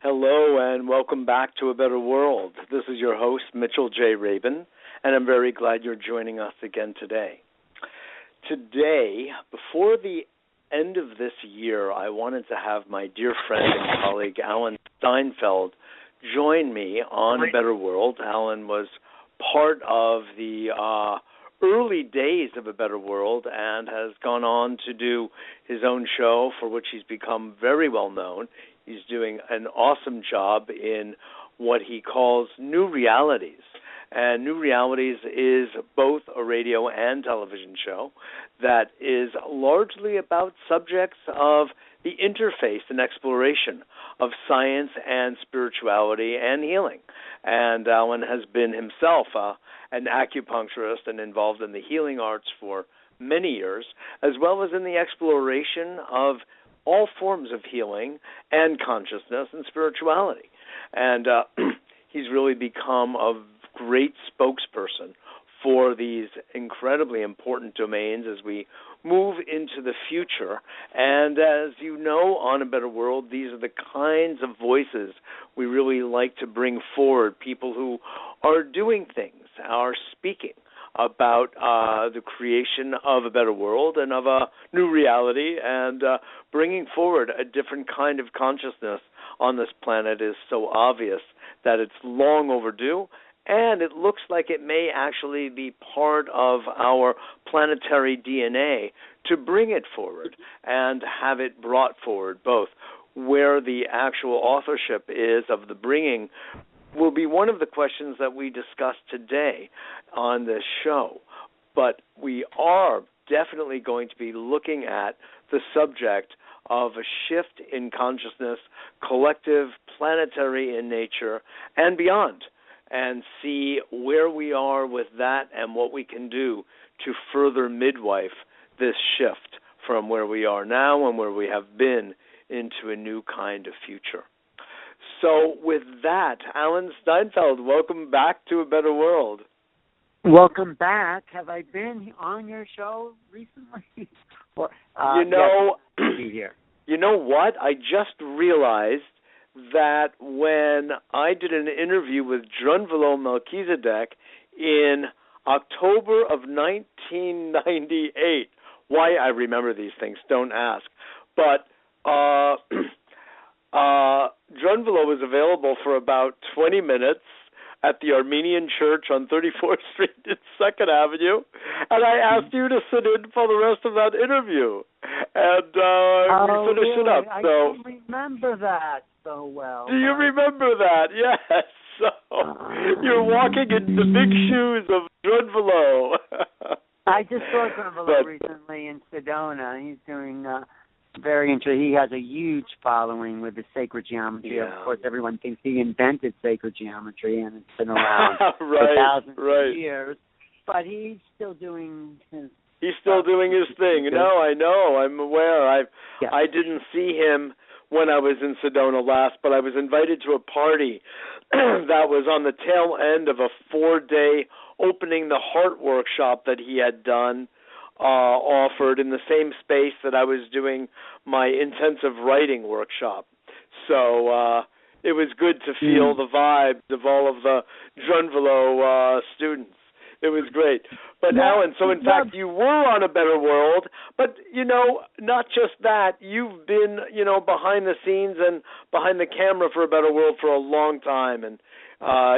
Hello and welcome back to A Better World. This is your host, Mitchell J. Rabin, and I'm very glad you're joining us again today. Today, before the end of this year, I wanted to have my dear friend and colleague, Alan Steinfeld, join me on A Better World. Alan was part of the early days of A Better World and has gone on to do his own show for which he's become very well known. He's doing an awesome job in what he calls New Realities. And New Realities is both a radio and television show that is largely about subjects of the interface and exploration of science and spirituality and healing. And Alan has been himself an acupuncturist and involved in the healing arts for many years, as well as in the exploration of all forms of healing and consciousness and spirituality. And he's really become a great spokesperson for these incredibly important domains as we move into the future. And as you know, on A Better World, these are the kinds of voices we really like to bring forward, people who are doing things, are speaking about the creation of a better world and of a new reality, and bringing forward a different kind of consciousness on this planet is so obvious that it's long overdue, and it looks like it may actually be part of our planetary DNA to bring it forward and have it brought forward, both where the actual authorship is of the bringing will be one of the questions that we discuss today on this show. But we are definitely going to be looking at the subject of a shift in consciousness, collective, planetary in nature, and beyond, and see where we are with that and what we can do to further midwife this shift from where we are now and where we have been into a new kind of future. So with that, Alan Steinfeld, welcome back to A Better World. Welcome back. Have I been on your show recently? Or, you know, here. You know what? I just realized that when I did an interview with Drunvalo Melchizedek in October of 1998, why I remember these things, don't ask, but Drunvalo was available for about 20 minutes at the Armenian Church on 34th Street and 2nd Avenue, and I asked you to sit in for the rest of that interview, and we finished it up. I So, don't remember that so well. Do you remember that? Yes. So you're walking in the big shoes of Drunvalo. I just saw Drunvalo recently in Sedona. He's doing very interesting. He has a huge following with the sacred geometry. Yeah. Of course, everyone thinks he invented sacred geometry, and it's been around for thousands of years. But he's still doing his. He's still doing his thing. No, I know. I'm aware. I didn't see him when I was in Sedona last, but I was invited to a party that was on the tail end of a 4-day opening the heart workshop that he had done. Offered in the same space that I was doing my intensive writing workshop. So it was good to feel the vibes of all of the Drunvalo students. It was great. But Alan, so in fact you were on A Better World, but, you know, not just that, you've been, you know, behind the scenes and behind the camera for A Better World for a long time, and,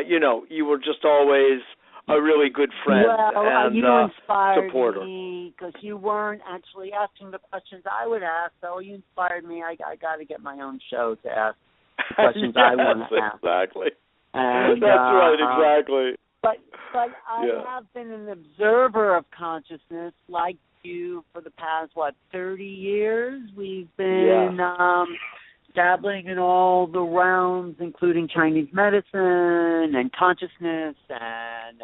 you know, you were just always a really good friend and you inspired supporter. Me because you weren't actually asking the questions I would ask, so you inspired me. I got to get my own show to ask the questions I want to ask. Exactly. And, that's right, exactly. But I have been an observer of consciousness like you for the past, 30 years? We've been dabbling in all the realms, including Chinese medicine and consciousness and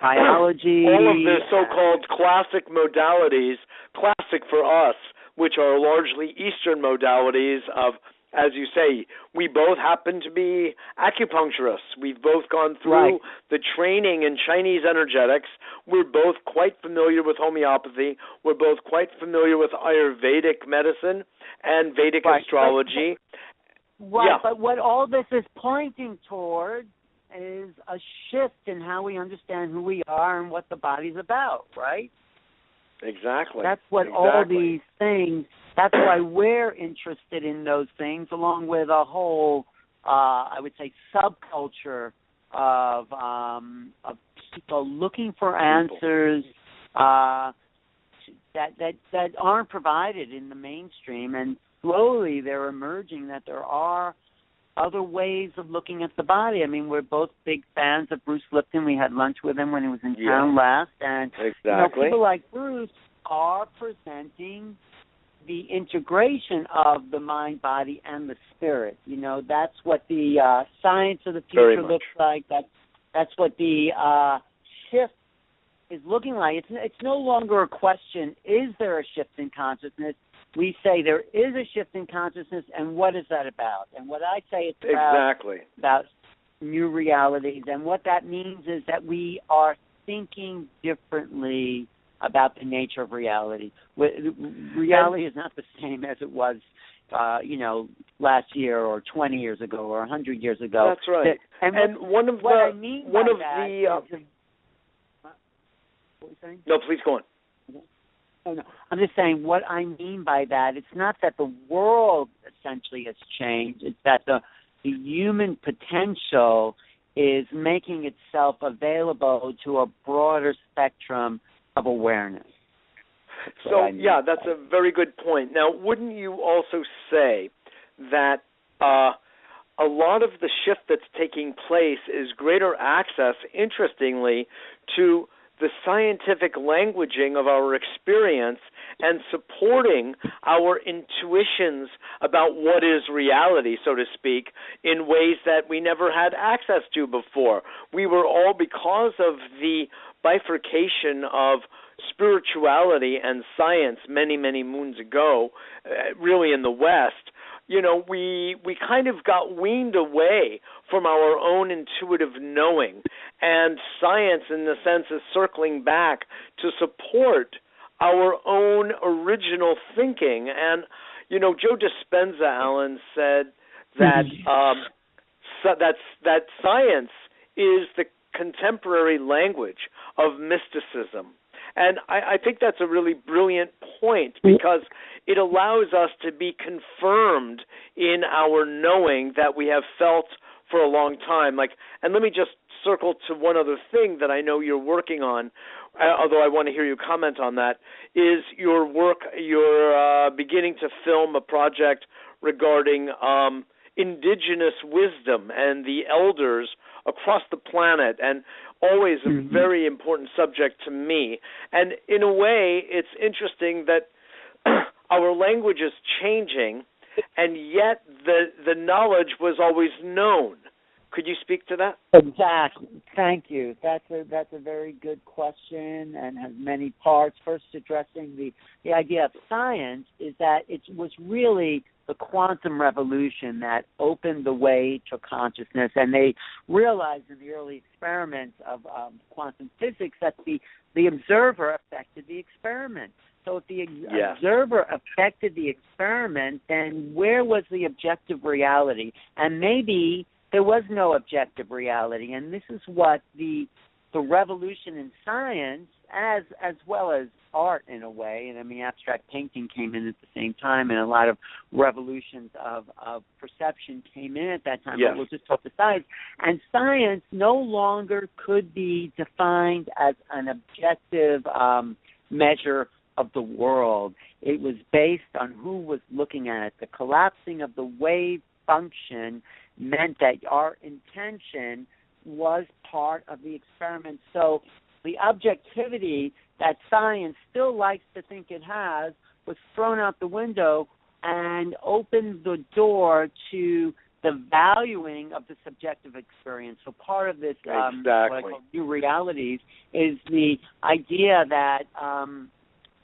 biology. All of the so-called classic modalities, classic for us, which are largely Eastern modalities of, as you say, we both happen to be acupuncturists. We've both gone through the training in Chinese energetics. We're both quite familiar with homeopathy. We're both quite familiar with Ayurvedic medicine and Vedic astrology. Right, yeah. But what all this is pointing toward is a shift in how we understand who we are and what the body's about, right? Exactly. That's what all these things, that's why we're interested in those things, along with a whole, I would say, subculture of people looking for answers that aren't provided in the mainstream, and slowly they're emerging that there are other ways of looking at the body. I mean, we're both big fans of Bruce Lipton. We had lunch with him when he was in town last, and people like Bruce are presenting the integration of the mind, body, and the spirit. That's what the science of the future looks like. That's what the shift is looking like. It's no longer a question, is there a shift in consciousness? We say there is a shift in consciousness, and what is that about? And what I say it's about new realities. And what that means is that we are thinking differently about the nature of reality. Reality is not the same as it was, last year or 20 years ago or 100 years ago. That's right. And what I mean by that is, what were you saying? No, please go on. Oh, no. I'm just saying what I mean by that, it's not that the world essentially has changed. It's that the human potential is making itself available to a broader spectrum of awareness. So, that's a very good point. Now, wouldn't you also say that a lot of the shift that's taking place is greater access, interestingly, to the scientific languaging of our experience and supporting our intuitions about what is reality, so to speak, in ways that we never had access to before. We were all, because of the bifurcation of spirituality and science many, many moons ago, really in the West, we kind of got weaned away from our own intuitive knowing, and science, in the sense, is circling back to support our own original thinking. And, Joe Dispenza, Alan, said that that science is the contemporary language of mysticism. And I think that's a really brilliant point, because it allows us to be confirmed in our knowing that we have felt for a long time. And let me just circle to one other thing that I know you're working on, although I want to hear you comment on that, is your work. You're beginning to film a project regarding indigenous wisdom and the elders across the planet, and always a very important subject to me. And in a way, it's interesting that our language is changing, and yet the knowledge was always known. Could you speak to that? Exactly. Thank you. That's a very good question and has many parts. First, addressing the idea of science is that it was really the quantum revolution that opened the way to consciousness, and they realized in the early experiments of quantum physics that the observer affected the experiment. So if the observer affected the experiment, then where was the objective reality? And maybe there was no objective reality, and this is what the revolution in science, as well as art in a way, and I mean abstract painting came in at the same time, and a lot of revolutions of perception came in at that time. But we'll just talk to science. And science no longer could be defined as an objective measure of the world. It was based on who was looking at it. The collapsing of the wave function meant that our intention was part of the experiment. So the objectivity that science still likes to think it has was thrown out the window and opened the door to the valuing of the subjective experience. So part of this, what I call new realities, is the idea that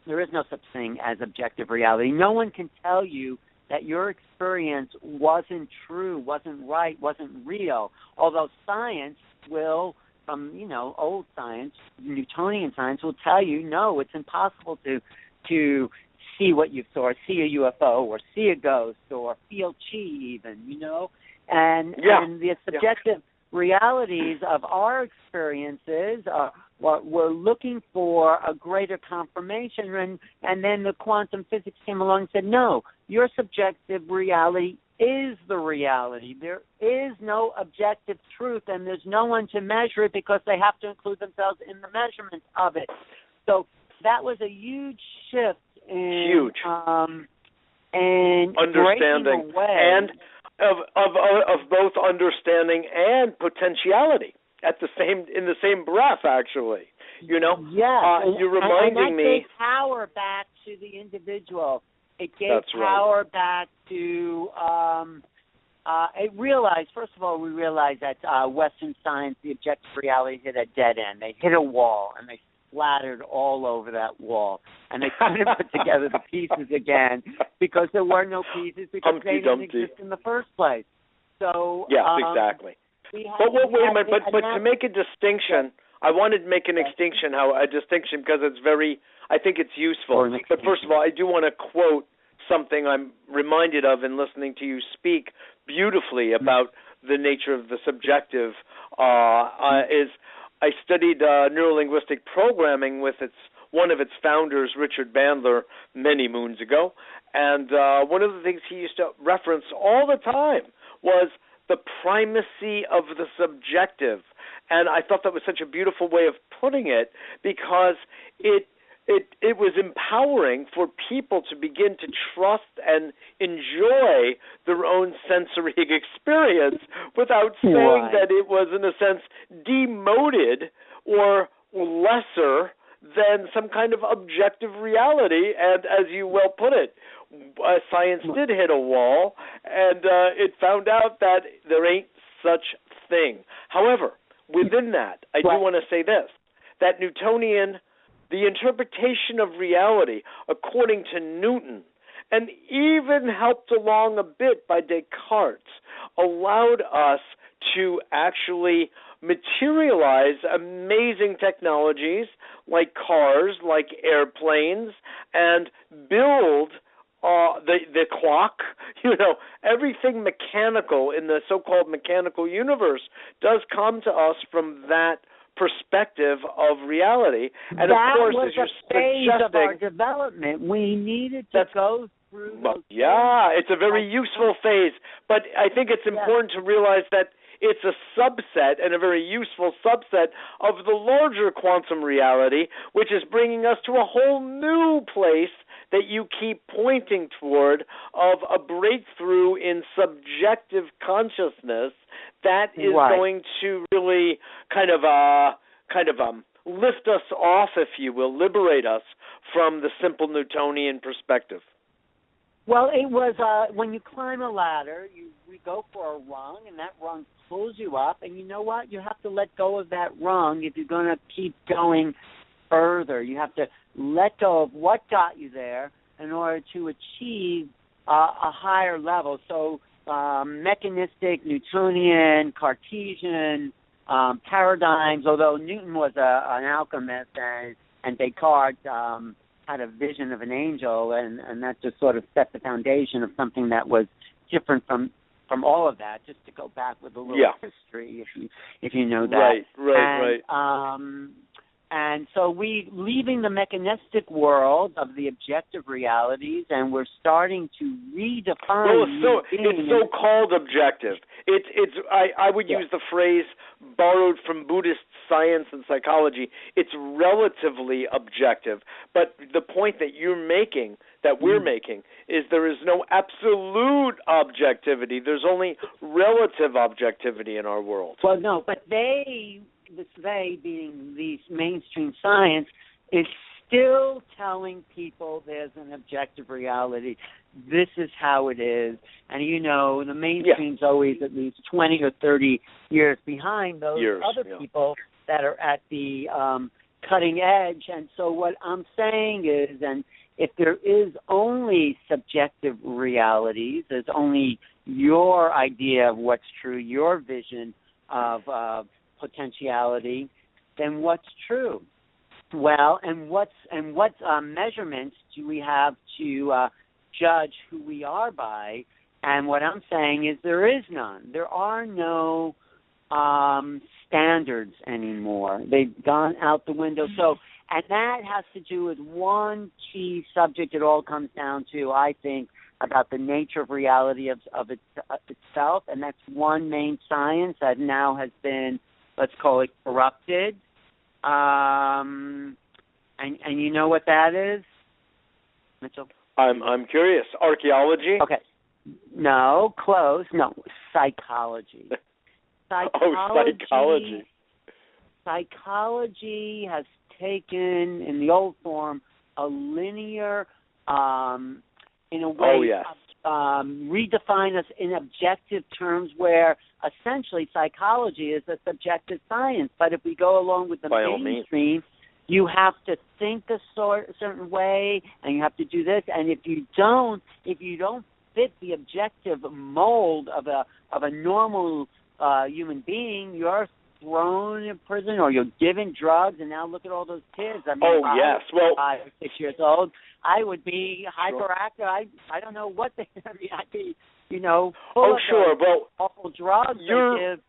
there is no such thing as objective reality. No one can tell you that your experience wasn't true, wasn't right, wasn't real, although science will, from old science, Newtonian science, will tell you, no, it's impossible to see what you saw, or see a UFO, or see a ghost, or feel chi even, and the subjective realities of our experiences are what we're looking for a greater confirmation, and then the quantum physics came along and said, no, your subjective reality is the reality. There is no objective truth, and there's no one to measure it because they have to include themselves in the measurement of it. So that was a huge shift in understanding and of both understanding and potentiality in the same breath, actually. Yes, you're reminding me. And that gave power back to the individual. It gave power back to. First of all, we realized that Western science, the objective reality, hit a dead end. They hit a wall, and they splattered all over that wall, and they couldn't put together the pieces again because there were no pieces because they didn't exist in the first place. So exactly. But wait a minute. But to make a distinction, I wanted to make a distinction because it's I think it's useful. But first of all, I do want to quote something I'm reminded of in listening to you speak beautifully about the nature of the subjective. I studied neurolinguistic programming with one of its founders, Richard Bandler, many moons ago, and one of the things he used to reference all the time was the primacy of the subjective. And I thought that was such a beautiful way of putting it because it was empowering for people to begin to trust and enjoy their own sensory experience without saying that it was, in a sense, demoted or lesser than some kind of objective reality. And as you well put it, science did hit a wall, and it found out that there ain't such thing. However, within that, I do want to say this, that Newtonian, the interpretation of reality, according to Newton, and even helped along a bit by Descartes, allowed us to actually materialize amazing technologies like cars, like airplanes, and build the clock, everything mechanical in the so-called mechanical universe does come to us from that perspective of reality. And that of course, was as you're a phase suggesting, of our development. We needed to go through those it's a very useful phase. But I think it's important to realize that it's a subset, and a very useful subset, of the larger quantum reality, which is bringing us to a whole new place that you keep pointing toward, of a breakthrough in subjective consciousness that is going to really kind of lift us off, if you will, liberate us from the simple Newtonian perspective. Well, it was when you climb a ladder, we go for a rung, and that rung pulls you up, and you know what? You have to let go of that rung if you're going to keep going further. You have to let go of what got you there in order to achieve a higher level. So mechanistic, Newtonian, Cartesian paradigms, although Newton was an alchemist and Descartes had a vision of an angel, and that just sort of set the foundation of something that was different from all of that, just to go back with a little history, if you know that. Right. And so we leaving the mechanistic world of the objective realities, and we're starting to redefine. Well, it's so-called objective. I would use the phrase borrowed from Buddhist science and psychology. It's relatively objective. But the point that you're making, that we're making, is there is no absolute objectivity. There's only relative objectivity in our world. Well, no, but they being these mainstream science, is still telling people there's an objective reality. This is how it is. And, the mainstream's always at least 20 or 30 years behind those other people that are at the cutting edge. And so what I'm saying is, and if there is only subjective realities, there's only your idea of what's true, your vision of potentiality, then what's true? Well, and what measurements do we have to judge who we are by? And what I'm saying is there is none. There are no standards anymore. They've gone out the window. So, and that has to do with one key subject. It all comes down to, I think, about the nature of reality of itself, and that's one main science that now has been, let's call it, corrupted. And you know what that is, Mitchell? I'm curious. Archaeology? Okay. No, close. No, psychology. Psychology. Psychology has taken, in the old form, a linear, in a way, redefine us in objective terms where essentially psychology is a subjective science. But if we go along with the mainstream, you have to think a certain way, and you have to do this. And if you don't fit the objective mold of a normal human being, you're thrown in prison or you're given drugs. And now look at all those kids. I mean, Well, 5 or 6 years old, I would be hyperactive. I don't know what I'd be, full of awful drugs they give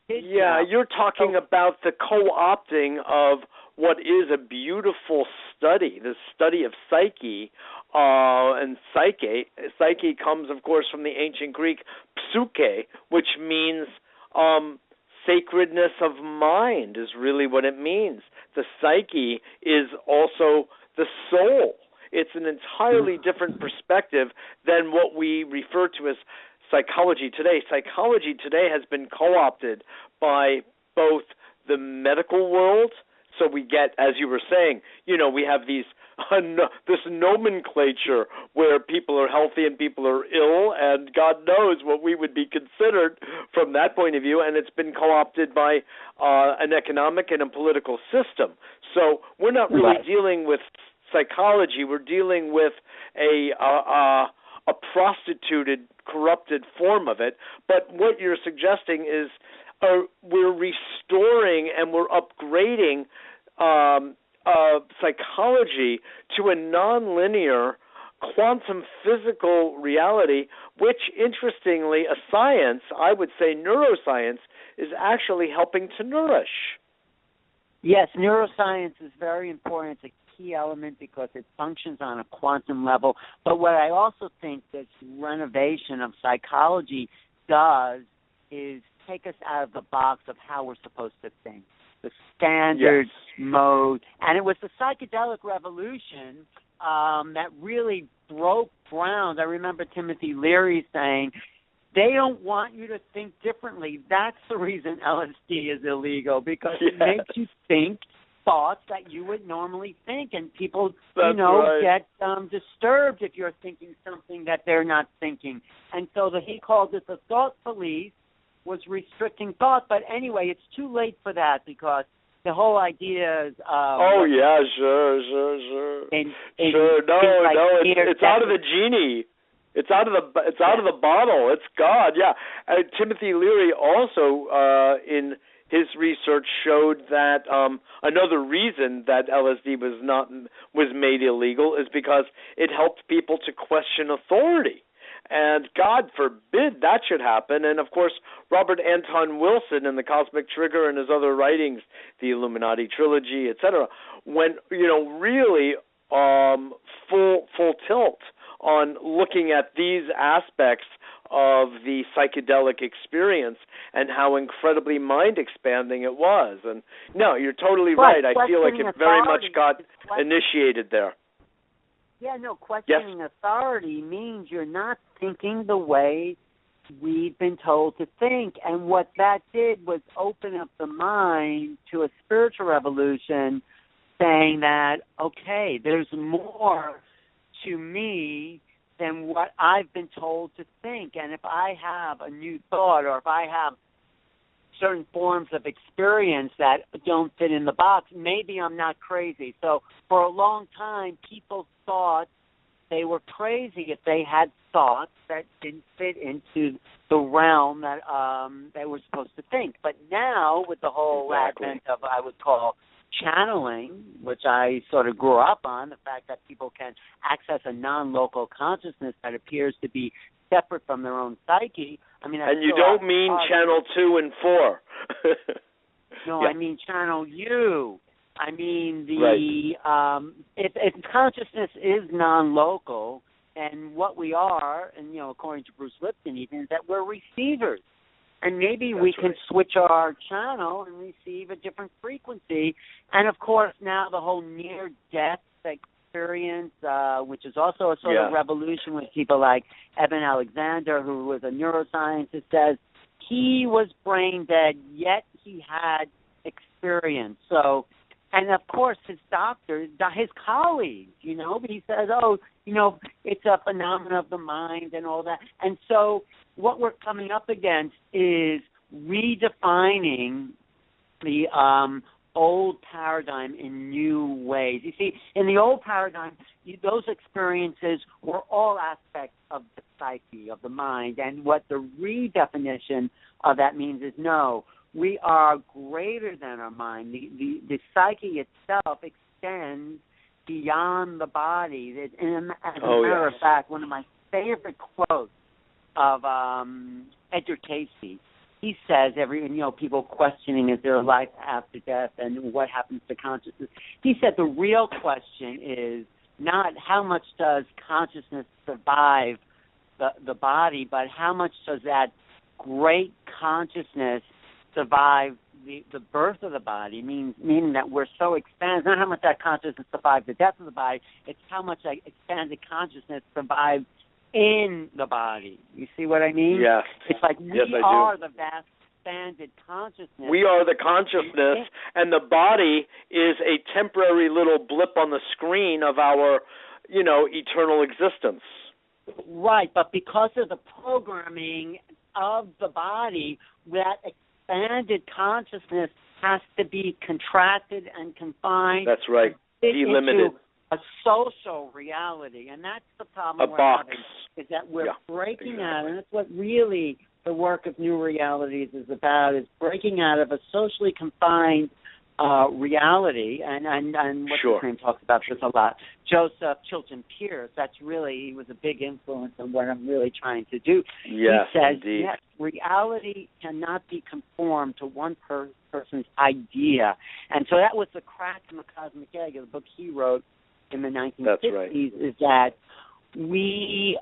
kids. Yeah, you're talking about the co-opting of what is a beautiful study, the study of psyche, and psyche. Psyche comes, of course, from the ancient Greek psyche, which means sacredness of mind is really what it means. The psyche is also the soul. It's an entirely different perspective than what we refer to as psychology today. Psychology today has been co-opted by both the medical world. So we get, as you were saying, we have this nomenclature where people are healthy and people are ill, and God knows what we would be considered from that point of view, and it's been co-opted by an economic and a political system. So we're not really dealing with psychology. We're dealing with a prostituted, corrupted form of it. But what you're suggesting is we're restoring and we're upgrading psychology to a nonlinear quantum physical reality, which, interestingly, a science, I would say neuroscience, is actually helping to nourish. Yes, neuroscience is very important. It's a key element because it functions on a quantum level. But what I also think this renovation of psychology does is take us out of the box of how we're supposed to think, the standard mode. And it was the psychedelic revolution that really broke ground. I remember Timothy Leary saying, they don't want you to think differently. That's the reason LSD is illegal, because it makes you think thoughts that you would normally think. And people, get disturbed if you're thinking something that they're not thinking. And so he called it the thought police, was restricting thought. But anyway, it's too late for that, because the whole idea is... sure. It's out of the genie. It's out of the bottle. It's God. Yeah. Timothy Leary also in his research showed that another reason that LSD was made illegal is because it helped people to question authority. And God forbid that should happen. And, of course, Robert Anton Wilson in The Cosmic Trigger and his other writings, the Illuminati Trilogy, etc., went, really full tilt on looking at these aspects of the psychedelic experience and how incredibly mind-expanding it was. And, no, you're totally right. I feel like it very much got initiated there. Yeah, no, questioning authority means you're not thinking the way we've been told to think. And what that did was open up the mind to a spiritual revolution, saying that, okay, there's more to me than what I've been told to think. And if I have a new thought, or if I have certain forms of experience that don't fit in the box, maybe I'm not crazy. So for a long time, people thought they were crazy if they had thoughts that didn't fit into the realm that they were supposed to think. But now, with the whole advent of, I would call, channeling, which I sort of grew up on, the fact that people can access a non-local consciousness that appears to be separate from their own psyche. I mean, and you don't mean channel 2 and 4. No, I mean channel you. I mean if consciousness is non-local, and what we are, and according to Bruce Lipton, even, is that we're receivers. And maybe we can switch our channel and receive a different frequency. And, of course, now the whole near-death experience, which is also a sort of revolution with people like Eben Alexander, who was a neuroscientist, says he was brain dead, yet he had experience. So, and, of course, his doctors, his colleagues, but he says, it's a phenomenon of the mind and all that. And so what we're coming up against is redefining the old paradigm in new ways. You see, in the old paradigm, those experiences were all aspects of the psyche, of the mind, and what the redefinition of that means is, no, we are greater than our mind. The psyche itself extends beyond the body. And as a matter of fact, one of my favorite quotes of Edgar Cayce, he says, people questioning, is there a life after death and what happens to consciousness? He said the real question is not how much does consciousness survive the body, but how much does that great consciousness survive the birth of the body, meaning that we're so expanded. Not how much that consciousness survives the death of the body, it's how much that expanded consciousness survives in the body. You see what I mean? Yes. It's like we are the vast expanded consciousness. We are the consciousness, and the body is a temporary little blip on the screen of our, eternal existence. Right, but because of the programming of the body, that expanded consciousness has to be contracted and confined. That's right. Delimited. A social reality, and that's the problem we're having, is that we're breaking out, and that's what really the work of New Realities is about, is breaking out of a socially confined reality, and what's his name talks about this a lot, Joseph Chilton Pierce. He was a big influence on what I'm really trying to do. Yes, he says, indeed. Yes, reality cannot be conformed to one person's idea, and so that was the crack in the cosmic egg of the book he wrote in the 1960s, is that we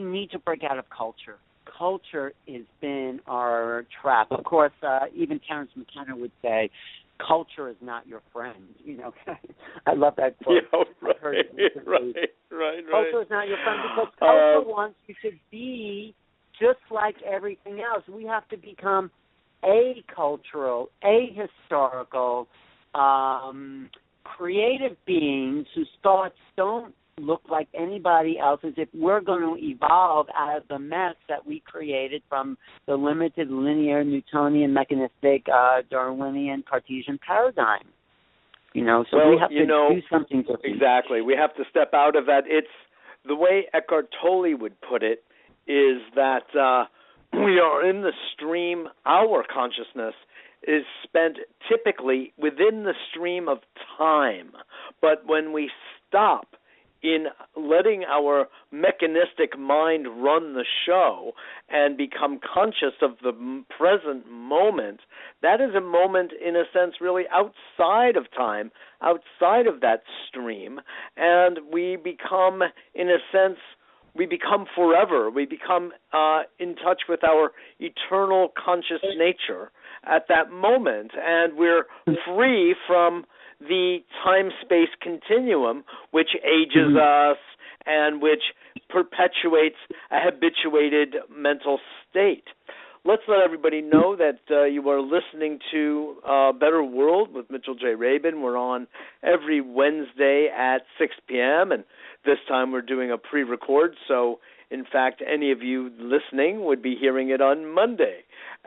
need to break out of culture. Culture has been our trap. Of course, even Terence McKenna would say, culture is not your friend. I love that quote. Right. Culture is not your friend because culture wants you to be just like everything else. We have to become acultural, ahistorical, creative beings whose thoughts don't look like anybody else's if we're going to evolve out of the mess that we created from the limited, linear, Newtonian, mechanistic, Darwinian, Cartesian paradigm. We have to do something different. Exactly. We have to step out of that. It's the way Eckhart Tolle would put it is that we are in the stream. Our consciousness is spent typically within the stream of time. But when we stop in letting our mechanistic mind run the show and become conscious of the present moment, that is a moment, in a sense, really outside of time, outside of that stream, and we become, in a sense, we become forever. We become in touch with our eternal conscious nature at that moment, and we're free from the time-space continuum which ages us and which perpetuates a habituated mental state. Let's let everybody know that you are listening to Better World with Mitchell J. Rabin. We're on every Wednesday at 6 p.m., and this time we're doing a pre-record, so in fact any of you listening would be hearing it on Monday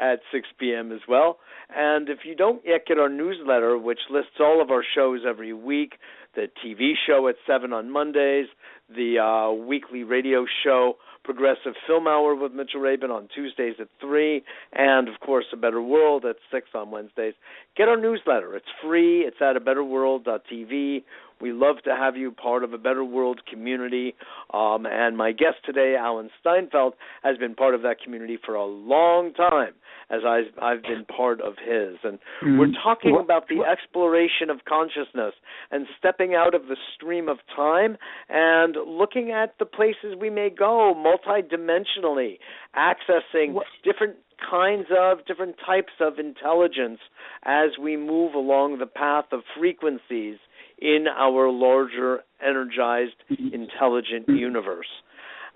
at 6 p.m. as well. And if you don't yet get our newsletter, which lists all of our shows every week, the TV show at 7 on Mondays, the weekly radio show, Progressive Film Hour with Mitchell Rabin on Tuesdays at 3, and, of course, A Better World at 6 on Wednesdays. Get our newsletter. It's free. It's at abetterworld.tv. We love to have you part of A Better World community. And my guest today, Alan Steinfeld, has been part of that community for a long time, as I've been part of his. And we're talking about the exploration of consciousness and stepping out of the stream of time and looking at the places we may go multidimensionally, accessing different types of intelligence as we move along the path of frequencies in our larger, energized, intelligent universe.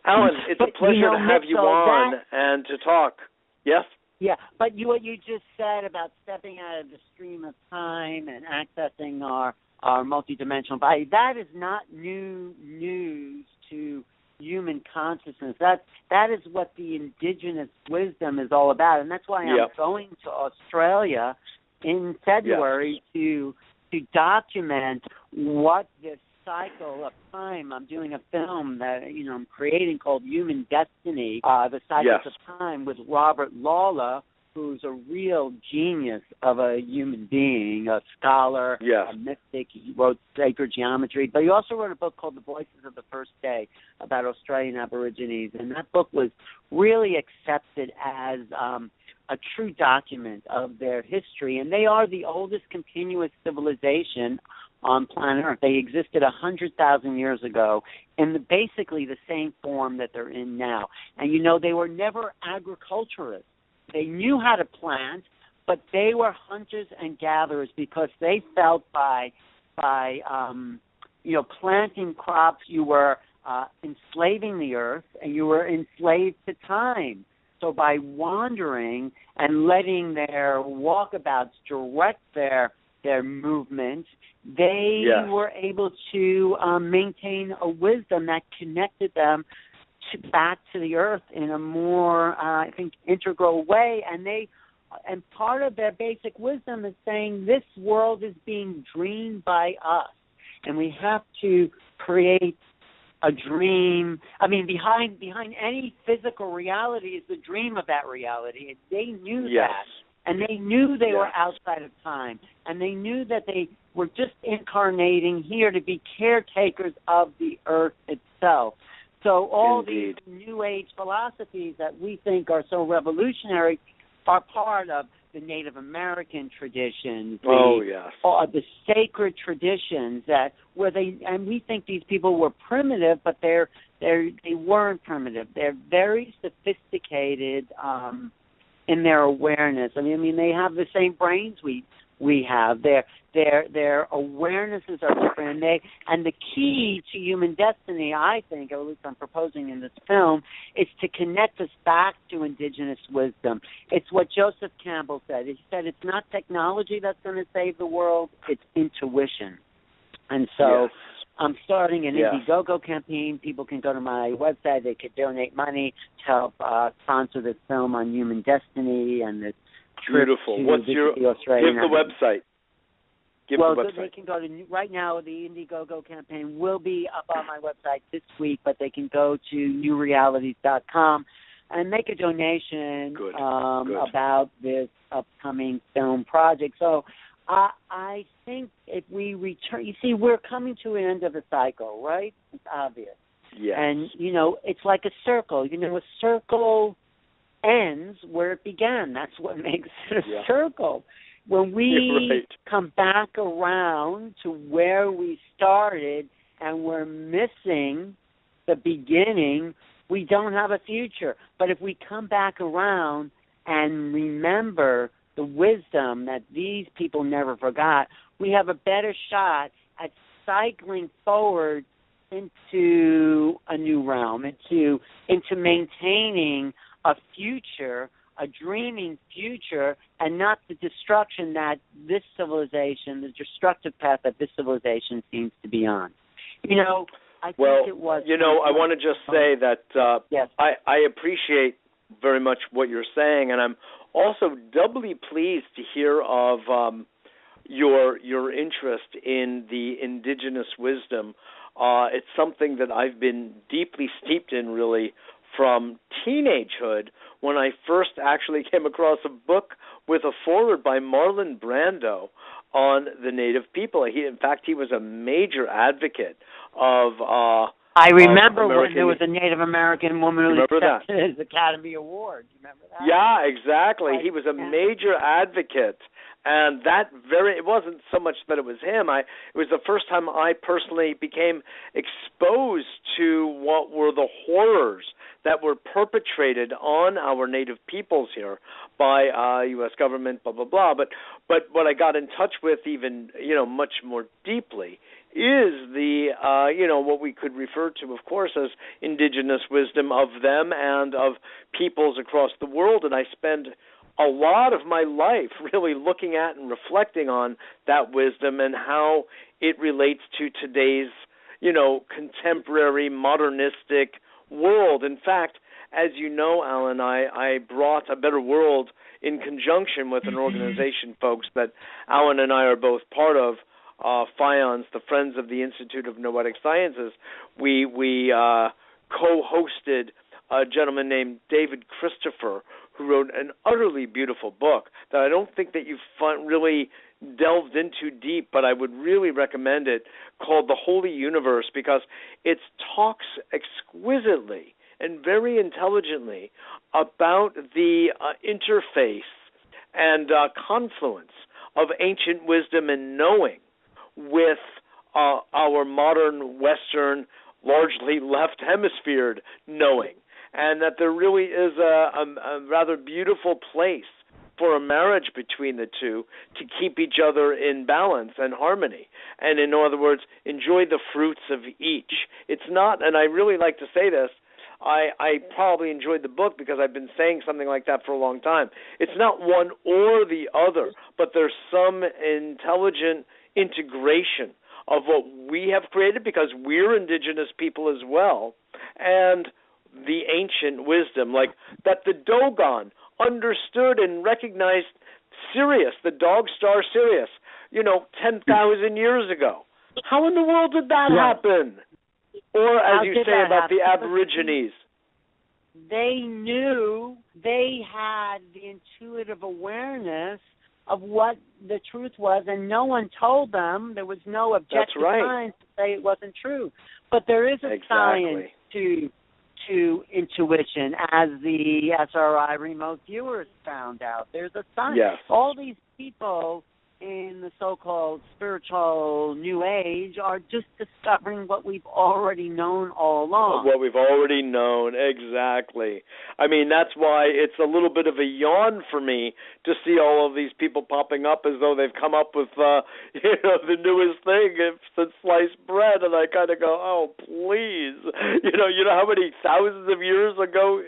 Alan, it's a pleasure to have you on and to talk. Yes? Yeah, but what you just said about stepping out of the stream of time and accessing our multidimensional body, that is not new news to human consciousness. That is what the indigenous wisdom is all about, and that's why I'm going to Australia in February to document what this cycle of time. I'm doing a film that I'm creating called Human Destiny, the cycles of time, with Robert Lawler, who's a real genius of a human being, a scholar, a mystic. He wrote Sacred Geometry, but he also wrote a book called The Voices of the First Day about Australian Aborigines, and that book was really accepted as a true document of their history, and they are the oldest continuous civilization on planet Earth. They existed 100,000 years ago in basically the same form that they're in now. And they were never agriculturists. They knew how to plant, but they were hunters and gatherers because they felt by planting crops, you were enslaving the earth and you were enslaved to time. So by wandering and letting their walkabouts direct their movement, they were able to maintain a wisdom that connected them back to the earth in a more, I think, integral way. And part of their basic wisdom is saying this world is being dreamed by us, and we have to create a dream. I mean, behind any physical reality is the dream of that reality. And they knew that, and they knew they were outside of time, and they knew that they were just incarnating here to be caretakers of the earth itself. So all these New Age philosophies that we think are so revolutionary are part of the Native American traditions, the sacred traditions and we think these people were primitive, but they weren't primitive. They're very sophisticated in their awareness. I mean, they have the same brains we have. Their awarenesses are different, and the key to human destiny, I think, or at least I'm proposing in this film, is to connect us back to indigenous wisdom. It's what Joseph Campbell said. He said it's not technology that's going to save the world, it's intuition. And so I'm starting an Indiegogo campaign. People can go to my website. They could donate money to help sponsor this film on human destiny and this trip. Beautiful. To What's your Australian give the website? They can go to right now. The Indiegogo campaign will be up on my website this week, but they can go to newrealities.com and make a donation about this upcoming film project. So I think if we return, you see, we're coming to an end of a cycle, right? It's obvious. Yes. And it's like a circle. A circle ends where it began. That's what makes it a circle. When we come back around to where we started and we're missing the beginning, we don't have a future. But if we come back around and remember the wisdom that these people never forgot, we have a better shot at cycling forward into a new realm, into maintaining a future, a dreaming future, and not the destruction that this civilization, the destructive path that this civilization seems to be on. I think it was. I want to just say that I appreciate very much what you're saying, and I'm also doubly pleased to hear of your interest in the indigenous wisdom. It's something that I've been deeply steeped in, really, from teenagehood, when I first actually came across a book with a foreword by Marlon Brando on the Native people. In fact, he was a major advocate of I remember when there was a Native American woman who accepted his Academy Award. You remember that? Yeah, exactly. He was a major advocate. And it wasn't so much that it was him. It was the first time I personally became exposed to what were the horrors that were perpetrated on our native peoples here by U.S. government, blah, blah, blah. But what I got in touch with even, much more deeply is the, what we could refer to, of course, as indigenous wisdom of them and of peoples across the world. And I spend a lot of my life really looking at and reflecting on that wisdom and how it relates to today's, contemporary modernistic world. In fact, as you know, Alan, I brought A Better World in conjunction with an organization, folks, that Alan and I are both part of, FIONS, the Friends of the Institute of Noetic Sciences. We co-hosted a gentleman named David Christopher, who wrote an utterly beautiful book that I don't think that you've really delved into deep, but I would really recommend it, called The Holy Universe, because it talks exquisitely and very intelligently about the interface and confluence of ancient wisdom and knowing with our modern Western, largely left hemisphered knowing. And that there really is a rather beautiful place for a marriage between the two to keep each other in balance and harmony. And in other words, enjoy the fruits of each. It's not, and I really like to say this, I probably enjoyed the book because I've been saying something like that for a long time. It's not one or the other, but there's some intelligent integration of what we have created, because we're indigenous people as well, and the ancient wisdom, like that the Dogon understood and recognized Sirius, the dog star Sirius, 10,000 years ago. How in the world did that happen? Or, as you say about the Aborigines. They knew, they had the intuitive awareness of what the truth was, and no one told them. There was no objective science to say it wasn't true. But there is a science to intuition, as the SRI remote viewers found out. There's a science. Yes. All these people in the so-called spiritual New Age are just discovering what we've already known all along. What we've already known, exactly. I mean, that's why it's a little bit of a yawn for me to see all of these people popping up as though they've come up with, the newest thing since sliced bread, and I kind of go, oh, please. You know how many thousands of years ago,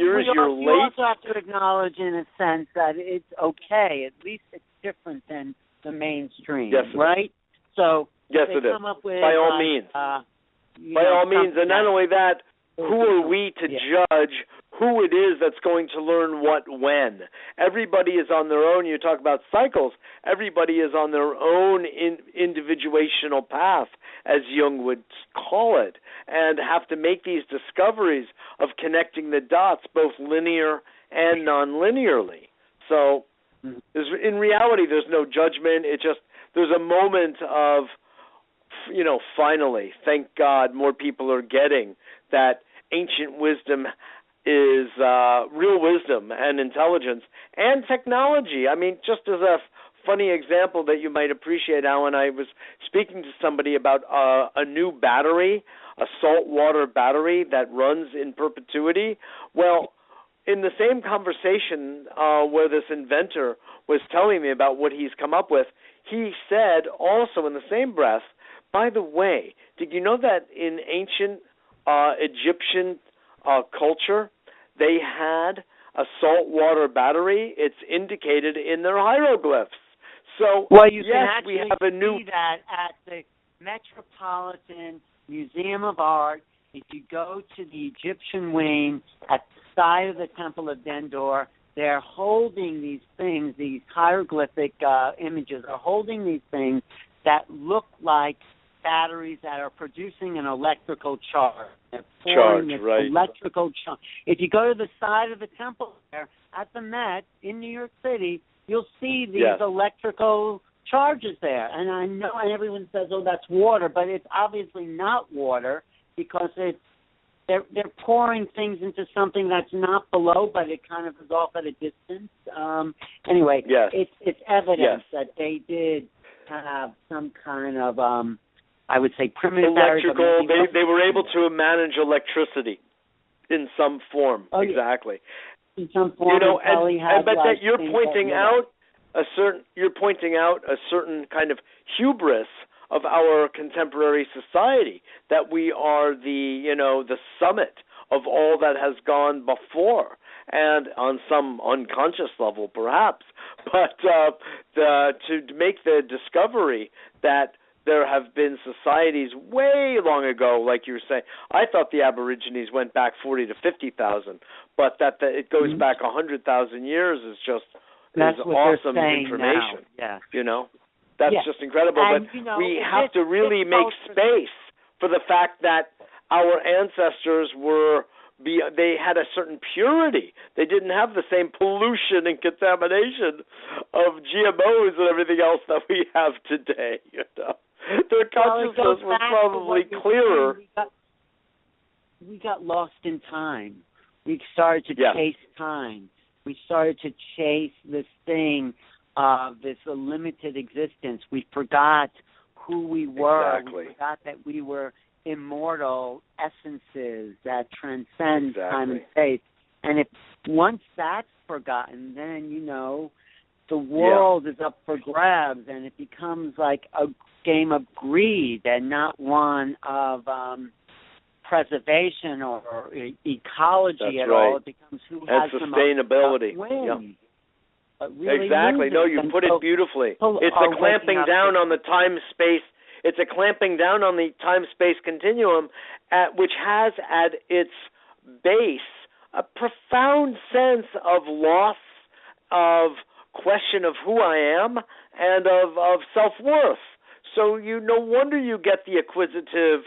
years you're late? You also have to acknowledge, in a sense, that it's okay. At least it's different than the mainstream, right? So yes, it is. Come up with, by all means. By all means, and not only that, who are we to judge who it is that's going to learn what when? Everybody is on their own. You talk about cycles. Everybody is on their own individuational path, as Jung would call it, and have to make these discoveries of connecting the dots, both linear and non-linearly. So in reality, there's no judgment. It's just there's a moment of, finally, thank God, more people are getting that ancient wisdom is real wisdom and intelligence and technology. I mean, just as a funny example that you might appreciate, Alan, I was speaking to somebody about a new battery, a saltwater battery that runs in perpetuity. Well, in the same conversation where this inventor was telling me about what he's come up with, he said also in the same breath, by the way, did you know that in ancient Egyptian culture, they had a saltwater battery? It's indicated in their hieroglyphs. So, you can actually we have a new... see that at the Metropolitan Museum of Art if you go to the Egyptian wing at the side of the Temple of Dendor, they're holding these things, these hieroglyphic images are holding these things that look like batteries that are producing an electrical charge. They're pouring this electrical charge. If you go to the side of the temple there at the Met in New York City, you'll see these electrical charges there. And I know, and everyone says, oh, that's water, but it's obviously not water because they're pouring things into something that's not below, but it kind of is off at a distance. Anyway, it's evidence that they did have some kind of, I would say, primitive electrical. They were able to manage electricity in some form. Oh, exactly. In some form, and but that you're pointing out a certain kind of hubris of our contemporary society, that we are the summit of all that has gone before, and on some unconscious level perhaps, but to make the discovery that there have been societies way long ago, like you were saying. I thought the Aborigines went back 40 to 50,000, but that it goes back 100,000 years is just awesome information. Yeah. That's just incredible. And, but we have to really make space for the fact that our ancestors they had a certain purity. They didn't have the same pollution and contamination of GMOs and everything else that we have today. Their consciousness was probably clearer. We got lost in time. We started to chase time. We started to chase this thing of this limited existence. We forgot who we were. Exactly. We forgot that we were immortal essences that transcend time and space. And if once that's forgotten, then, the world is up for grabs, and it becomes like a game of greed and not one of preservation or ecology at all. It becomes who has sustainability. Really exactly. No, you put it beautifully. It's a clamping down on the time-space. It's a clamping down on the time-space continuum, which has at its base a profound sense of loss, of question of who I am, and of self-worth. So no wonder you get the acquisitive,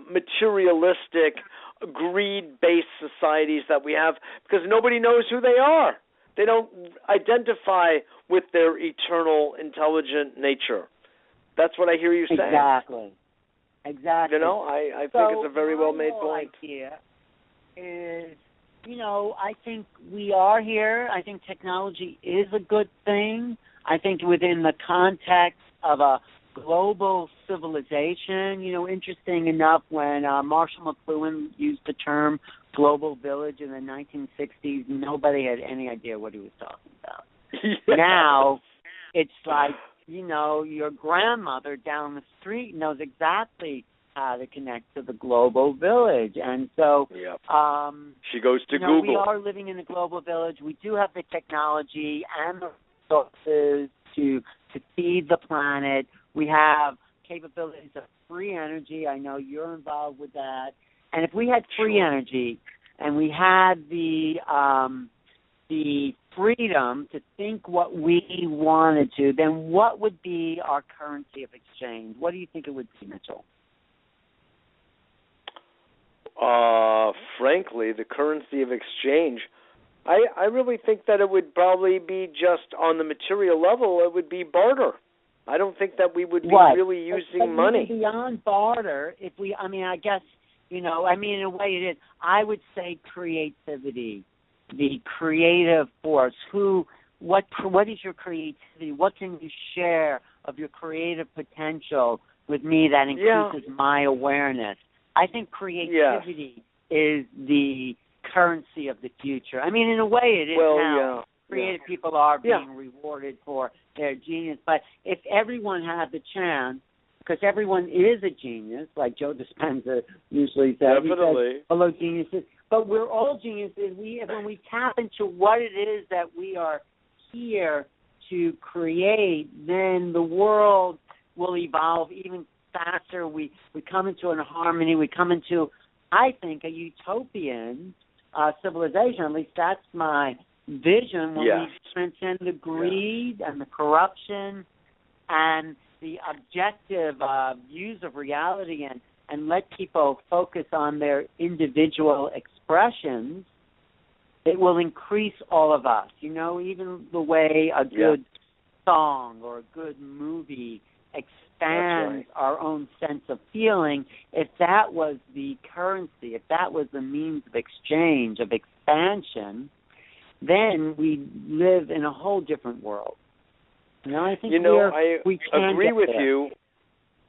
materialistic, greed-based societies that we have, because nobody knows who they are. They don't identify with their eternal, intelligent nature. That's what I hear you saying. Exactly. I think it's a very well-made point. Idea is, I think we are here. I think technology is a good thing. I think within the context of a global civilization, interesting enough, when Marshall McLuhan used the term global village in the 1960s, nobody had any idea what he was talking about. Now, it's like, your grandmother down the street knows exactly how to connect to the global village. And so she goes to Google. We are living in a global village. We do have the technology and the resources to feed the planet. We have capabilities of free energy. I know you're involved with that. And if we had free energy and we had the freedom to think what we wanted to, then what would be our currency of exchange? What do you think it would be, Mitchell? Frankly, the currency of exchange, I really think that it would probably be just on the material level, it would be barter. I don't think that we would be really using money. Beyond barter, I guess, in a way it is. I would say creativity, the creative force. What is your creativity? What can you share of your creative potential with me that increases my awareness? I think creativity is the currency of the future. In a way it is now. Creative people are being rewarded for their genius. But if everyone had the chance, because everyone is a genius, like Joe Dispenza usually says. Definitely. He says, hello, geniuses. But we're all geniuses. When we tap into what it is that we are here to create, then the world will evolve even faster. We come into a harmony. We come into I think, a utopian civilization. At least that's my vision, when we transcend the greed and the corruption and the objective views of reality, and let people focus on their individual expressions. It will increase all of us. You know, even the way a good song or a good movie expands our own sense of feeling. If that was the currency, if that was the means of exchange, of expansion, then we live in a whole different world. You know, I think we can agree with there. you.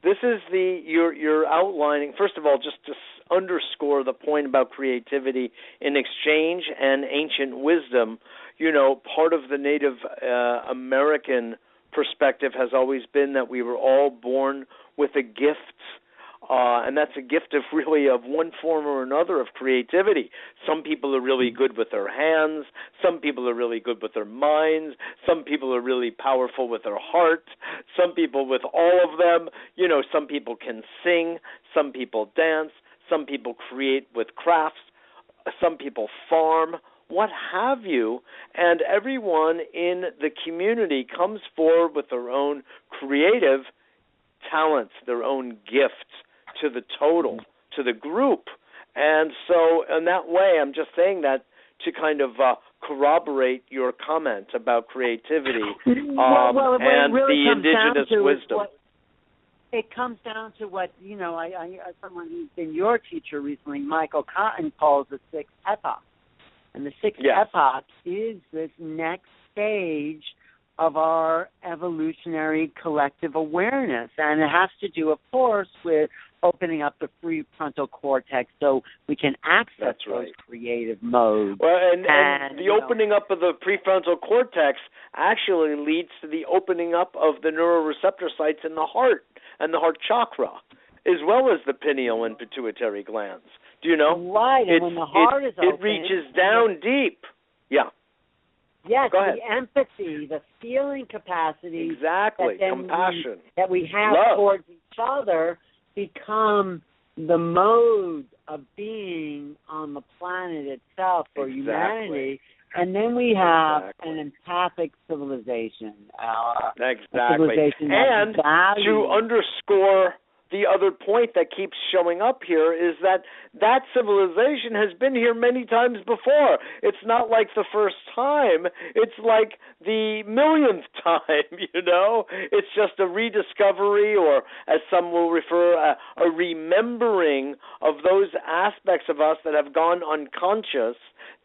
This is you're outlining, first of all, just to underscore the point about creativity in exchange and ancient wisdom. You know, part of the Native American perspective has always been that we were all born with a gift, and that's a gift of one form or another of creativity. Some people are really good with their hands. Some people are really good with their minds. Some people are really powerful with their heart. Some people with all of them. You know, some people can sing. Some people dance. Some people create with crafts. Some people farm. What have you, and everyone in the community comes forward with their own creative talents, their own gifts to the total, to the group. And so in that way, I'm just saying that to kind of corroborate your comment about creativity and the indigenous wisdom. It comes down to what, you know, someone who's been your teacher recently, Michael Cotton, calls the sixth epoch. And the sixth epoch is this next stage of our evolutionary collective awareness. And it has to do, of course, with opening up the prefrontal cortex so we can access those creative modes. Well, and the opening up of the prefrontal cortex actually leads to the opening up of the neuroreceptor sites in the heart and the heart chakra, as well as the pineal and pituitary glands. Do you know? Right, and when the heart is open, it reaches down deep. Yeah. Yes, the empathy, the feeling capacity, compassion that we have towards each other become the mode of being on the planet itself for humanity. And then we have an empathic civilization. Civilization and to underscore the other point that keeps showing up here is that civilization has been here many times before. It's not like the first time. It's like the millionth time, you know? It's just a rediscovery, or as some will refer, a remembering of those aspects of us that have gone unconscious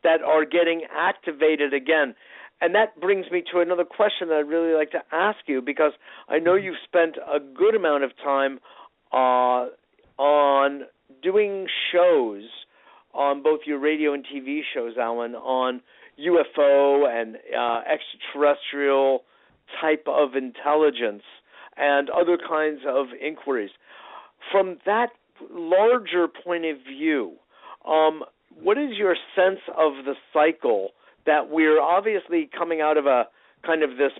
that are getting activated again. And that brings me to another question that I'd really like to ask you, because I know you've spent a good amount of time on doing shows on both your radio and TV shows, Alan, on UFO and extraterrestrial type of intelligence and other kinds of inquiries. From that larger point of view, what is your sense of the cycle that we're obviously coming out of a kind of this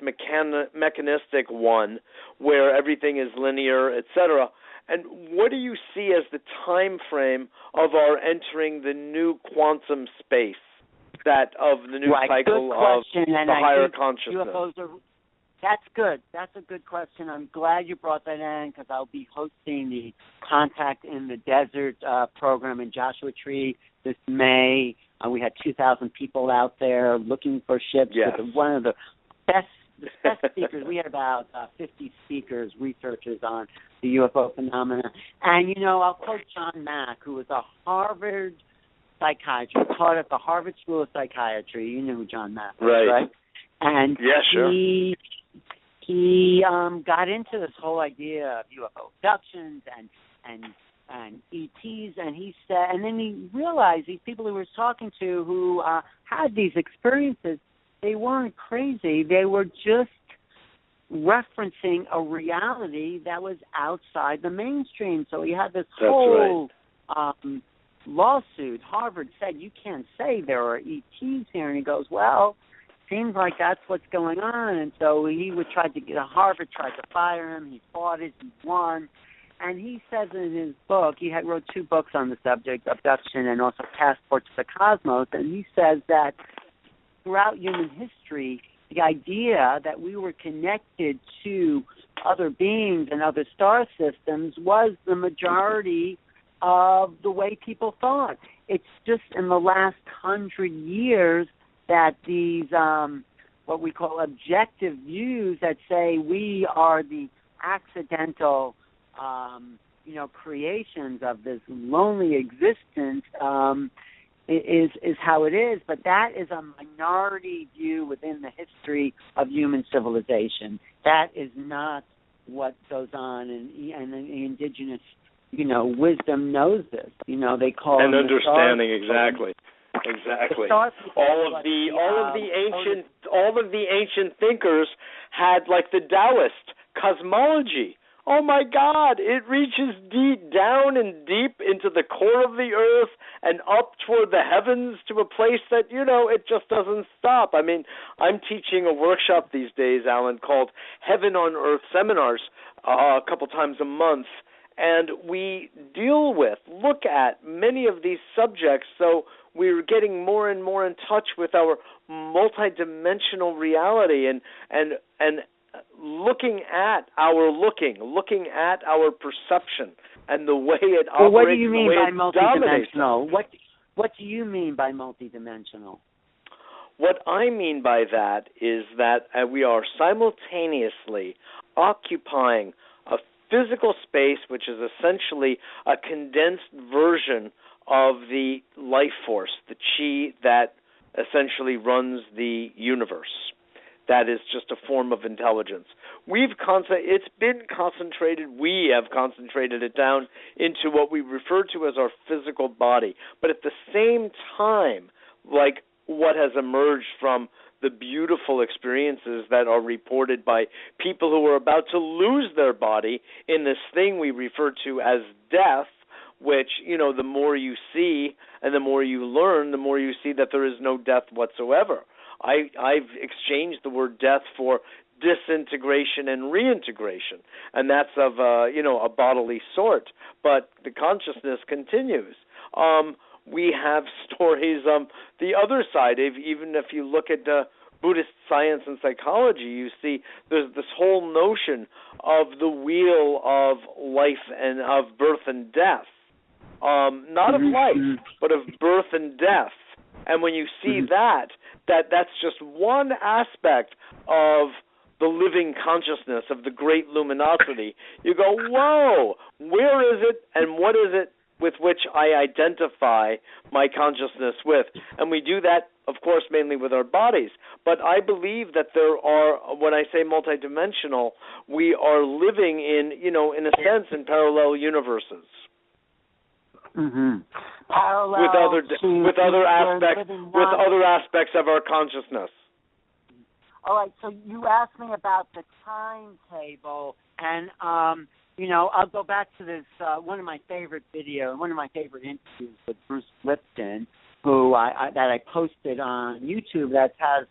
mechanistic one where everything is linear, etc., and what do you see as the time frame of our entering the new quantum space, of the new cycle of the higher consciousness? That's good. That's a good question. I'm glad you brought that in, because I'll be hosting the Contact in the Desert program in Joshua Tree this May. We had 2,000 people out there looking for ships. With one of the best speakers. We had about 50 speakers, researchers on the UFO phenomena. And, you know, I'll quote John Mack, who was a Harvard psychiatrist, taught at the Harvard School of Psychiatry. You know who John Mack is, right? And he got into this whole idea of UFO abductions and ETs, and he said, and then he realized these people he was talking to who had these experiences, they weren't crazy. They were just referencing a reality that was outside the mainstream. So he had this whole lawsuit. Harvard said, you can't say there are ETs here. And he goes, well, seems like that's what's going on. And so Harvard tried to fire him. He fought it. He won. And he says in his book, wrote 2 books on the subject, Abduction and also Passport to the Cosmos, and he says that throughout human history, the idea that we were connected to other beings and other star systems was the majority of the way people thought. It's just in the last 100 years that these what we call objective views that say we are the accidental creations of this lonely existence is how it is. But that is a minority view within the history of human civilization. That is not what goes on, and the indigenous, wisdom knows this. They call and them understanding exactly. All of the ancient thinkers had, like, the Taoist cosmology. Oh my God, it reaches deep down and deep into the core of the earth and up toward the heavens to a place that, it just doesn't stop. I mean, I'm teaching a workshop these days, Alan, called Heaven on Earth Seminars a couple times a month, and we look at many of these subjects, so we're getting more and more in touch with our multidimensional reality and looking at our perception and the way it operates. Well, what do you mean by multidimensional? What do you mean by multidimensional? What I mean by that is that we are simultaneously occupying a physical space, which is essentially a condensed version of the life force, the chi that essentially runs the universe. That is just a form of intelligence. It's been concentrated. We have concentrated it down into what we refer to as our physical body. But at the same time, like what has emerged from the beautiful experiences that are reported by people who are about to lose their body in this thing we refer to as death, which, the more you see and the more you learn, the more you see that there is no death whatsoever. I've exchanged the word death for disintegration and reintegration, and that's of a bodily sort. But the consciousness continues. We have stories the other side. Even if you look at Buddhist science and psychology, you see there's this whole notion of the wheel of life and of birth and death, not of life, but of birth and death. And when you see that's just one aspect of the living consciousness of the great luminosity, you go, whoa, where is it and what is it with which I identify my consciousness with? And we do that, of course, mainly with our bodies. But I believe that there are, when I say multidimensional, we are living in a sense, in parallel universes. Parallel with other aspects of our consciousness. All right, so you asked me about the timetable, and I'll go back to this one of my favorite interviews with Bruce Lipton, who I posted on YouTube that has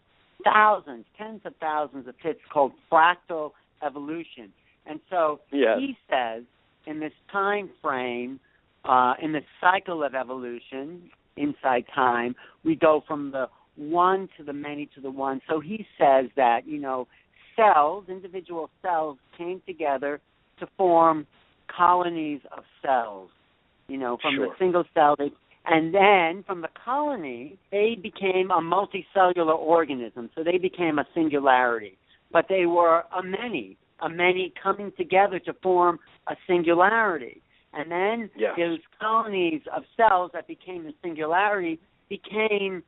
tens of thousands of hits, called Fractal Evolution. And so he says in this time frame, in the cycle of evolution, inside time, we go from the one to the many to the one. So he says that, individual cells came together to form colonies of cells, from the single cell. And then from the colony, they became a multicellular organism. So they became a singularity. But they were a many coming together to form a singularity. And then those colonies of cells that became the singularity became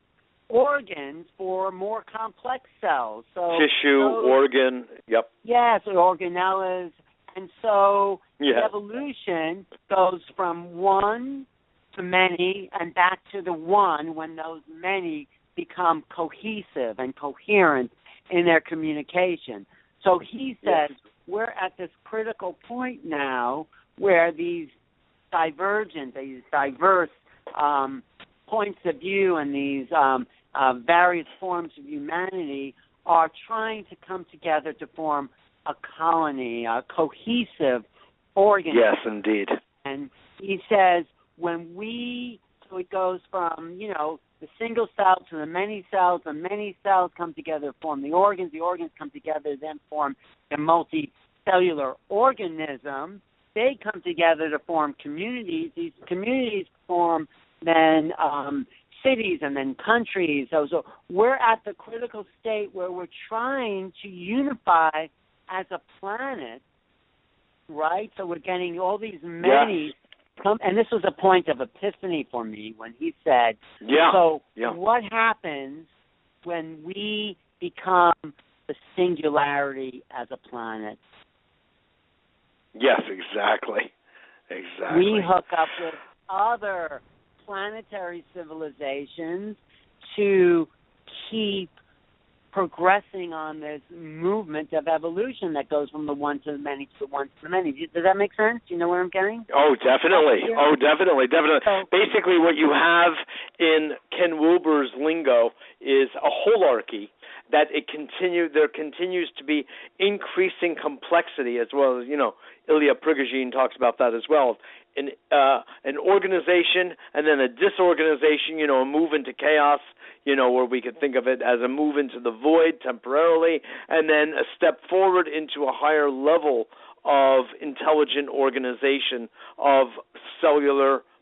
organs for more complex cells. So tissue, organ, yep. Yes, organelles. And so the evolution goes from one to many and back to the one when those many become cohesive and coherent in their communication. So he says we're at this critical point now where these diverse points of view and these various forms of humanity are trying to come together to form a colony, a cohesive organism. Yes, indeed. And he says so it goes from, the single cell to the many cells come together, form the organs come together, then form a multicellular organism. They come together to form communities. These communities form then cities and then countries. So we're at the critical state where we're trying to unify as a planet, right? So we're getting all these many and this was a point of epiphany for me when he said, what happens when we become the singularity as a planet? Yes, exactly. We hook up with other planetary civilizations to keep progressing on this movement of evolution that goes from the one to the many to the one to the many. Does that make sense? Do you know where I'm getting? Oh, definitely. Definitely. So, basically, what you have in Ken Wilber's lingo is a holarchy that there continues to be increasing complexity, as well as, Ilya Prigogine talks about that as well. An organization and then a disorganization, a move into chaos, where we could think of it as a move into the void temporarily, and then a step forward into a higher level of intelligent organization of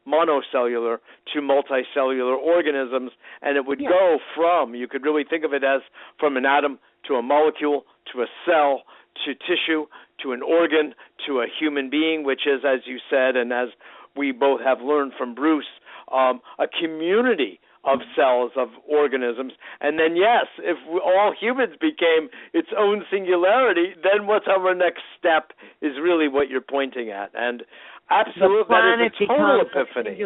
monocellular to multicellular organisms, and it would go from, you could really think of it as from an atom to a molecule to a cell to tissue to an organ to a human being, which is, as you said, and as we both have learned from Bruce, a community of cells, of organisms. And then, yes, if all humans became its own singularity, then what's our next step is really what you're pointing at. And absolutely, that is a total epiphany.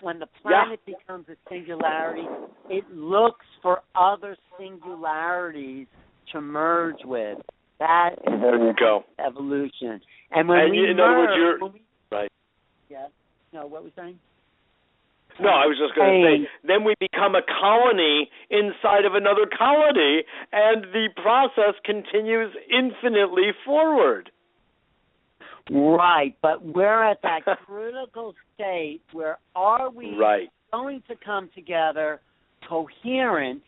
When the planet becomes a singularity, it looks for other singularities to merge with. That is evolution. And when we merge... Right. Yes. No, what was I saying? No, I was just going to say, then we become a colony inside of another colony, and the process continues infinitely forward. Right, but we're at that critical state where are we going to come together coherent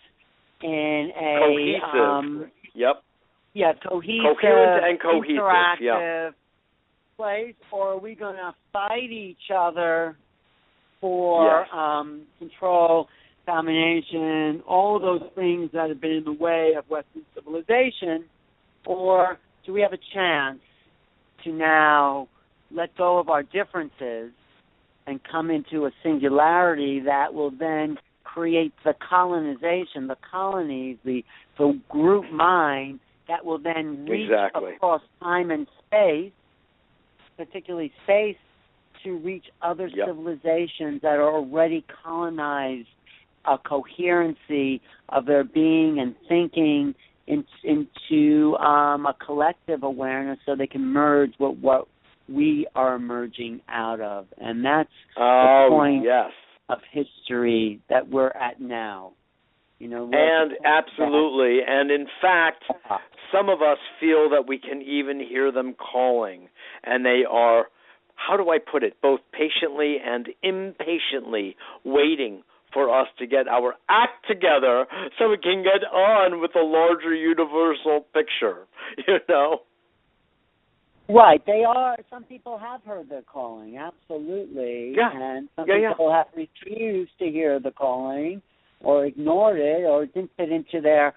in a... Cohesive. Cohesive, coherent and cohesive, interactive place, or are we going to fight each other for control, domination, all those things that have been in the way of Western civilization, or do we have a chance to now let go of our differences and come into a singularity that will then create the colonization, the colonies, the group mind that will then reach across time and space, particularly space, to reach other civilizations that are already colonized, a coherency of their being and thinking into a collective awareness so they can merge what we are emerging out of. And that's the point of history that we're at now. And absolutely. And in fact, some of us feel that we can even hear them calling. And they are, how do I put it, both patiently and impatiently waiting for us to get our act together so we can get on with the larger universal picture, Right, they are. Some people have heard their calling, absolutely. And some people have refused to hear the calling or ignored it or didn't fit into their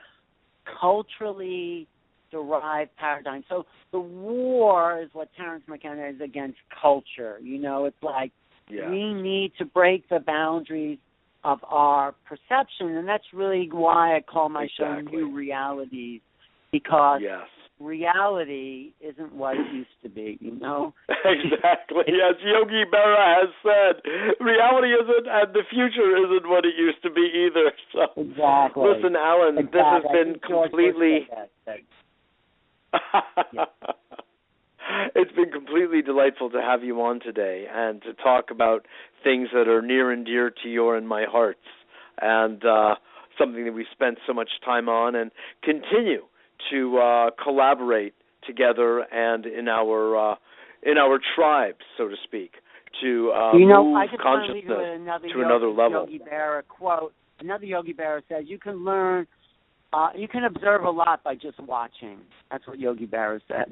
culturally derived paradigm. So the war is what Terence McKenna is against culture. It's like we need to break the boundaries of our perception, and that's really why I call my show New Realities, because reality isn't what it used to be, Exactly. As Yogi Berra has said, reality isn't, and the future isn't what it used to be either. So, listen, Alan, this has been completely... It's been completely delightful to have you on today and to talk about things that are near and dear to your and my hearts, and something that we spent so much time on and continue to collaborate together and in our in our tribes, so to speak, to I move just consciousness to another level. Yogi Berra quote. Another Yogi Berra says, you can learn, you can observe a lot by just watching. That's what Yogi Berra said.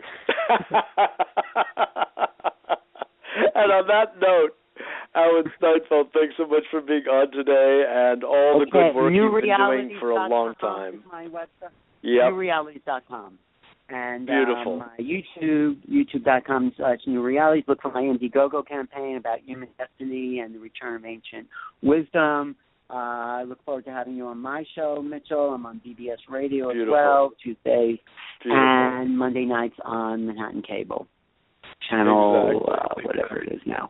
And on that note, Alan Steinfeld, thanks so much for being on today and all the good work you've been doing for a long time. Is my website. Yep. NewRealities.com. And beautiful. My YouTube.com/New Realities. Look for my Indiegogo campaign about human destiny and the return of ancient wisdom. I look forward to having you on my show, Mitchell. I'm on BBS Radio as well, Tuesdays and Monday nights on Manhattan Cable. Channel, whatever it is now.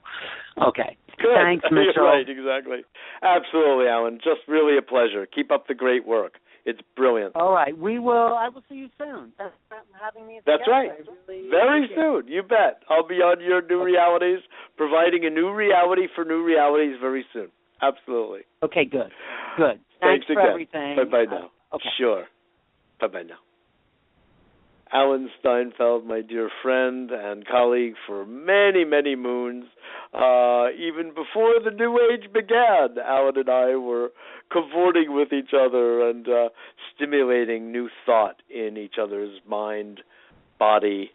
Okay. Good. Thanks, Mitchell. Right, exactly. Absolutely, Alan. Just really a pleasure. Keep up the great work. It's brilliant. All right. I will see you soon. Thanks for having me. That's right. Very soon. You bet. I'll be on your New Realities, providing a new reality for new realities very soon. Absolutely. Okay, good. Good. Thanks for again. everything. Bye-bye now. Okay. Sure. Bye-bye now. Alan Steinfeld, my dear friend and colleague for many, many moons. Even before the New Age began, Alan and I were cavorting with each other and stimulating new thought in each other's mind, body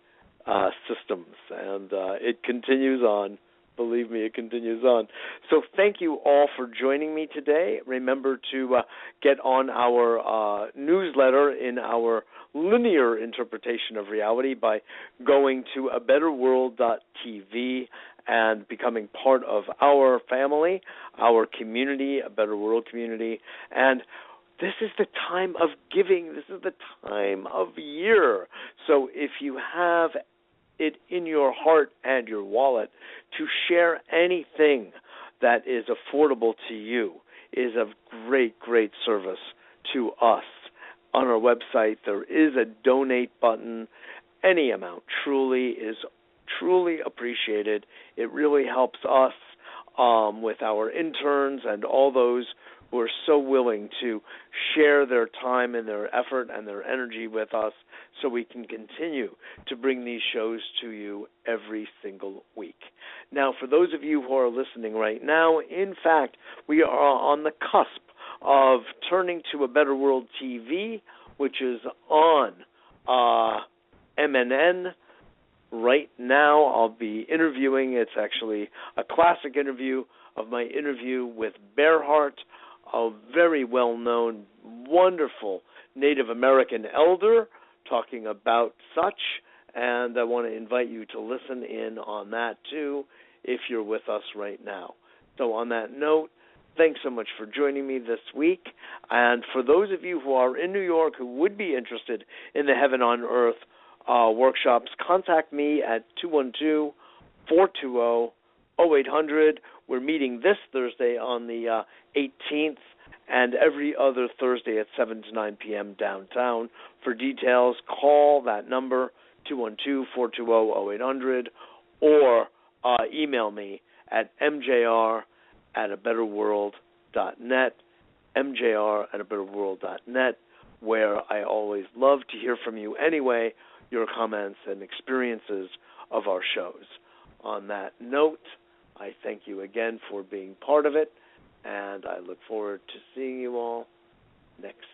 systems. And it continues on. Believe me, it continues on. So thank you all for joining me today. Remember to get on our newsletter in our linear interpretation of reality by going to abetterworld.tv and becoming part of our family, our community, A Better World community. And this is the time of giving. This is the time of year. So if you have it in your heart and your wallet to share anything that is affordable to you is of great, great service to us. On our website, there is a donate button. Any amount truly appreciated. It really helps us with our interns and all those who are so willing to share their time and their effort and their energy with us so we can continue to bring these shows to you every single week. Now, for those of you who are listening right now, in fact, we are on the cusp of turning to A Better World TV, which is on MNN. Right now, I'll be interviewing. It's actually a classic interview of my interview with Bearhart, a very well-known, wonderful Native American elder talking about such, and I want to invite you to listen in on that too if you're with us right now. So on that note, thanks so much for joining me this week, and for those of you who are in New York who would be interested in the Heaven on Earth workshops, contact me at 212-420-0800. We're meeting this Thursday on the 18th and every other Thursday at 7 to 9 p.m. downtown. For details, call that number, 212-420-0800, or email me at mjr@abetterworld.net, mjr@abetterworld.net, where I always love to hear from you anyway, your comments and experiences of our shows. On that note, I thank you again for being part of it, and I look forward to seeing you all next